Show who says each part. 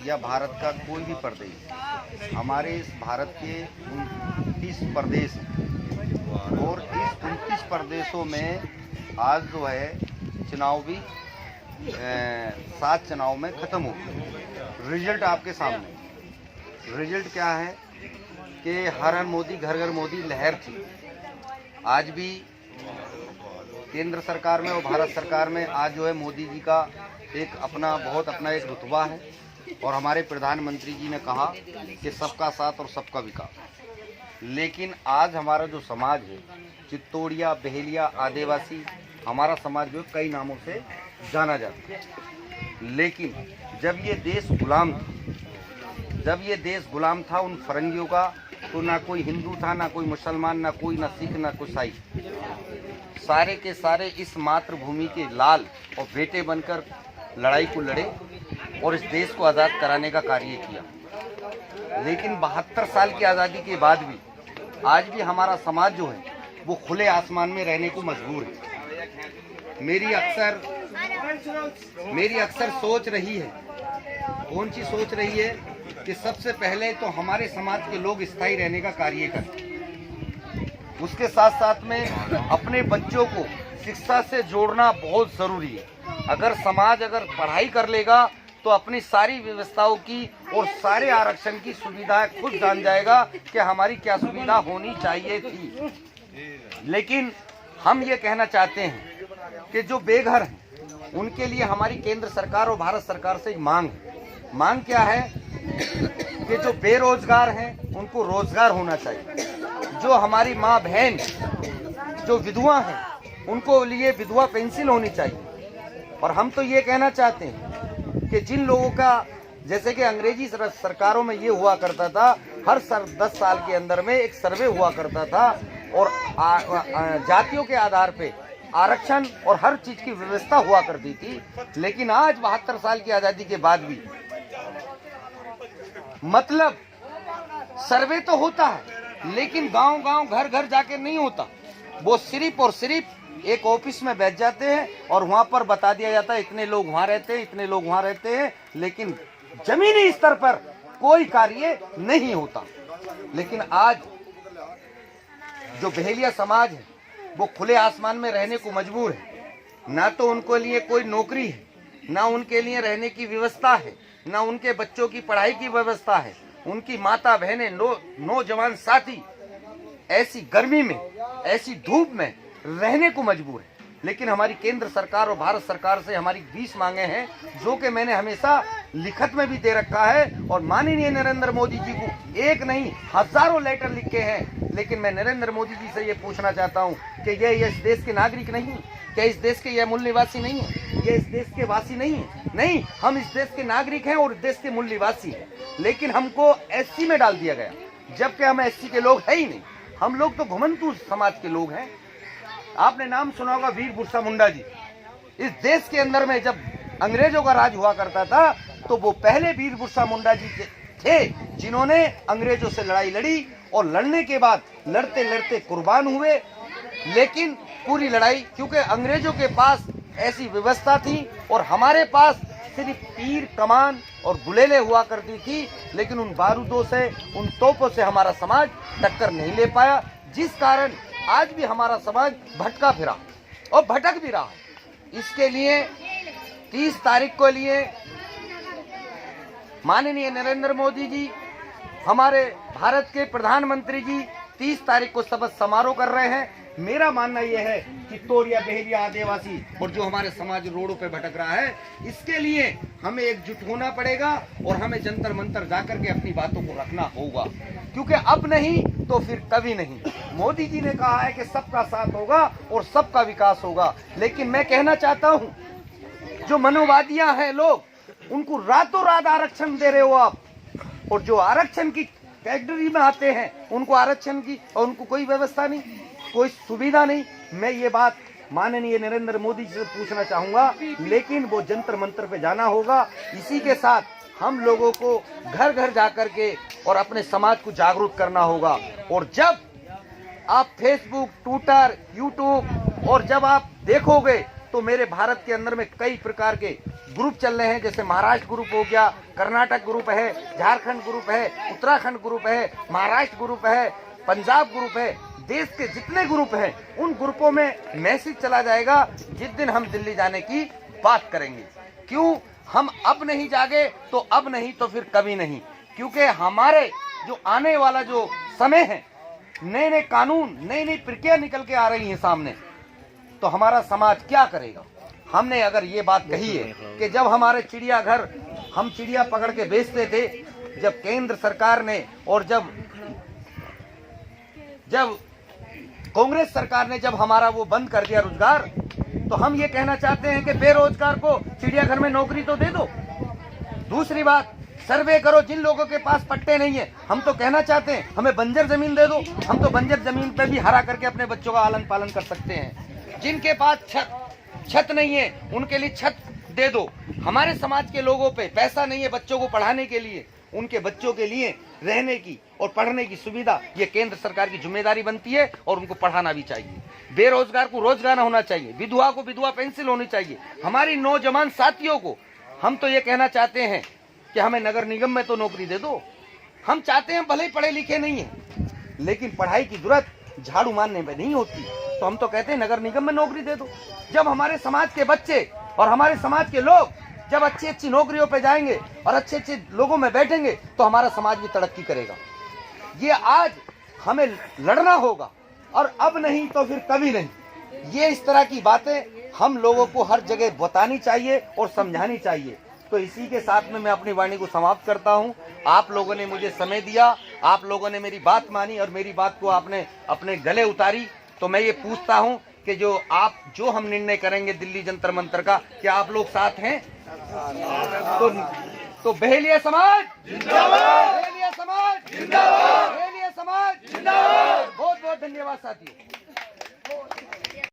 Speaker 1: या भारत का कोई भी प्रदेश, हमारे इस भारत के 29 प्रदेश हैं और इस 29 प्रदेशों में आज जो है चुनाव भी 7 चुनाव में ख़त्म हो गए। रिजल्ट आपके सामने। रिजल्ट क्या है कि हर हर मोदी घर घर मोदी लहर थी। आज भी केंद्र सरकार में और भारत सरकार में आज जो है मोदी जी का एक अपना एक रुतबा है और हमारे प्रधानमंत्री जी ने कहा कि सबका साथ और सबका विकास। लेकिन आज हमारा जो समाज है, चित्तौड़िया, बहेलिया, आदिवासी, हमारा समाज जो कई नामों से जाना जाता है। लेकिन जब ये देश गुलाम था उन फरंगियों का, तो ना कोई हिंदू था, ना कोई मुसलमान, ना सिख, ना कोई ईसाई, सारे के सारे इस मातृभूमि के लाल और बेटे बनकर लड़ाई को लड़े और इस देश को आज़ाद कराने का कार्य किया। लेकिन 72 साल की आज़ादी के बाद भी आज भी हमारा समाज जो है वो खुले आसमान में रहने को मजबूर है। मेरी अक्सर सोच रही है, कौन सी सोच रही है कि सबसे पहले तो हमारे समाज के लोग स्थायी रहने का कार्य करें, उसके साथ साथ में अपने बच्चों को शिक्षा से जोड़ना बहुत ज़रूरी है। अगर समाज पढ़ाई कर लेगा तो अपनी सारी व्यवस्थाओं की और सारे आरक्षण की सुविधाएं खुद जान जाएगा कि हमारी क्या सुविधा होनी चाहिए थी। लेकिन हम ये कहना चाहते हैं कि जो बेघर हैं उनके लिए हमारी केंद्र सरकार और भारत सरकार से एक मांग है। मांग क्या है कि जो बेरोजगार हैं उनको रोजगार होना चाहिए। जो हमारी माँ बहन जो विधवा हैं उनको लिए विधवा पेंशन होनी चाहिए। और हम तो ये कहना चाहते हैं कि जिन लोगों का, जैसे कि अंग्रेजी सरकारों में ये हुआ करता था, हर 10 साल के अंदर में एक सर्वे हुआ करता था और जातियों के आधार पे आरक्षण और हर चीज की व्यवस्था हुआ करती थी। लेकिन आज 72 साल की आजादी के बाद भी मतलब सर्वे तो होता है लेकिन गांव-गांव घर-घर जाके नहीं होता। वो सिर्फ और सिर्फ एक ऑफिस में बैठ जाते हैं और वहां पर बता दिया जाता है इतने लोग वहां रहते हैं, इतने लोग वहां रहते हैं, लेकिन जमीनी स्तर पर कोई कार्य नहीं होता। लेकिन आज जो बहेलिया समाज है वो खुले आसमान में रहने को मजबूर है। ना तो उनके लिए कोई नौकरी है, ना उनके लिए रहने की व्यवस्था है, ना उनके बच्चों की पढ़ाई की व्यवस्था है। उनकी माता बहनें, नौजवान साथी ऐसी गर्मी में, ऐसी धूप में रहने को मजबूर है। लेकिन हमारी केंद्र सरकार और भारत सरकार से हमारी 20 मांगे हैं जो कि मैंने हमेशा लिखित में भी दे रखा है और माननीय नरेंद्र मोदी जी को एक नहीं हजारों लेटर लिखे हैं। लेकिन मैं नरेंद्र मोदी जी से ये पूछना चाहता हूँ कि ये इस देश के नागरिक नहीं, क्या इस देश के ये मूल निवासी नहीं है, ये इस देश के वासी नहीं है? नहीं, हम इस देश के नागरिक हैं और देश के मूल निवासी हैं। लेकिन हमको एससी में डाल दिया गया, जबकि हम एससी के लोग है ही नहीं। हम लोग तो घुमंतू समाज के लोग हैं। आपने नाम सुना होगा वीर बिरसा मुंडा जी। इस देश के अंदर में जब अंग्रेजों का राज हुआ करता था तो वो पहले वीर बिरसा मुंडा जी थे जिन्होंने अंग्रेजों से लड़ाई लड़ी और लड़ने के बाद लड़ते लड़ते कुर्बान हुए। लेकिन पूरी लड़ाई, क्योंकि अंग्रेजों के पास ऐसी व्यवस्था थी और हमारे पास सिर्फ तीर, कमान और गुलेले हुआ करती थी, लेकिन उन बारूदों से, उन तोपों से हमारा समाज टक्कर नहीं ले पाया, जिस कारण आज भी हमारा समाज भटका फिरा और भटक भी रहा। इसके लिए 30 तारीख को लिए माननीय नरेंद्र मोदी जी, हमारे भारत के प्रधानमंत्री जी 30 तारीख को शपथ समारोह कर रहे हैं। मेरा मानना यह है कि चित्तौड़िया, बहेलिया, आदिवासी और जो हमारे समाज रोडों पे भटक रहा है, इसके लिए हमें एकजुट होना पड़ेगा और हमें जंतर मंतर जाकर के अपनी बातों को रखना होगा, क्योंकि अब नहीं तो फिर कभी नहीं। मोदी जी ने कहा है कि सबका साथ होगा और सबका विकास होगा। लेकिन मैं कहना चाहता हूँ जो मनोवादियां हैं लोग, उनको रातों रात आरक्षण दे रहे हो आप, और जो आरक्षण की कैटेगरी में आते हैं उनको आरक्षण की और उनको कोई व्यवस्था नहीं, कोई सुविधा नहीं। मैं ये बात माननीय नरेंद्र मोदी जी से पूछना चाहूंगा, लेकिन वो जंतर मंतर पे जाना होगा। इसी के साथ हम लोगों को घर घर जाकर के और अपने समाज को जागरूक करना होगा। और जब आप फेसबुक, ट्विटर, यूट्यूब और जब आप देखोगे तो मेरे भारत के अंदर में कई प्रकार के ग्रुप चल रहे हैं, जैसे महाराष्ट्र ग्रुप हो गया, कर्नाटक ग्रुप है, झारखंड ग्रुप है, उत्तराखंड ग्रुप है, महाराष्ट्र ग्रुप है, पंजाब ग्रुप है। देश के जितने ग्रुप हैं उन ग्रुपों में मैसेज चला जाएगा जिस दिन हम दिल्ली जाने की बात करेंगे। क्यों? हम अब नहीं जागे तो अब नहीं तो फिर कभी नहीं, क्योंकि हमारे जो आने वाला जो समय है, नए नए कानून, नई नई प्रक्रिया निकल के आ रही हैं सामने, तो हमारा समाज क्या करेगा। हमने अगर ये बात कही है कि जब हमारे चिड़ियाघर, हम चिड़िया पकड़ के बेचते थे, जब केंद्र सरकार ने और जब कांग्रेस सरकार ने जब हमारा वो बंद कर दिया रोजगार, तो हम ये कहना चाहते हैं कि बेरोजगार को चिड़ियाघर में नौकरी तो दे दो। दूसरी बात, सर्वे करो जिन लोगों के पास पट्टे नहीं है, हम तो कहना चाहते हैं हमें बंजर जमीन दे दो, हम तो बंजर जमीन पे भी हरा करके अपने बच्चों का आलन पालन कर सकते हैं। जिनके पास छत नहीं है उनके लिए छत दे दो। हमारे समाज के लोगों पे पैसा नहीं है बच्चों को पढ़ाने के लिए, उनके बच्चों के लिए रहने की और पढ़ने की सुविधा ये केंद्र सरकार की जिम्मेदारी बनती है और उनको पढ़ाना भी चाहिए। बेरोजगार को रोजगार होना चाहिए, विधवा को विधवा पेंशन होनी चाहिए। हमारी नौजवान साथियों को हम तो ये कहना चाहते हैं कि हमें नगर निगम में तो नौकरी दे दो। हम चाहते हैं भले ही पढ़े लिखे नहीं है, लेकिन पढ़ाई की जरूरत झाड़ू मारने में नहीं होती, तो हम तो कहते हैं नगर निगम में नौकरी दे दो। जब हमारे समाज के बच्चे और हमारे समाज के लोग जब अच्छी अच्छी नौकरियों पे जाएंगे और अच्छे अच्छे लोगों में बैठेंगे तो हमारा समाज भी तरक्की करेगा। ये आज हमें लड़ना होगा और अब नहीं तो फिर कभी नहीं। ये इस तरह की बातें हम लोगों को हर जगह बतानी चाहिए और समझानी चाहिए। तो इसी के साथ में मैं अपनी वाणी को समाप्त करता हूँ। आप लोगों ने मुझे समय दिया, आप लोगों ने मेरी बात मानी और मेरी बात को आपने अपने गले उतारी। तो मैं ये पूछता हूँ कि जो हम निर्णय करेंगे दिल्ली जंतर मंतर का, क्या आप लोग साथ हैं? तो बहेलिया समाज जिंदाबाद, बहेलिया समाज जिंदाबाद, बहेलिया समाज जिंदाबाद। बहुत बहुत धन्यवाद साथियों।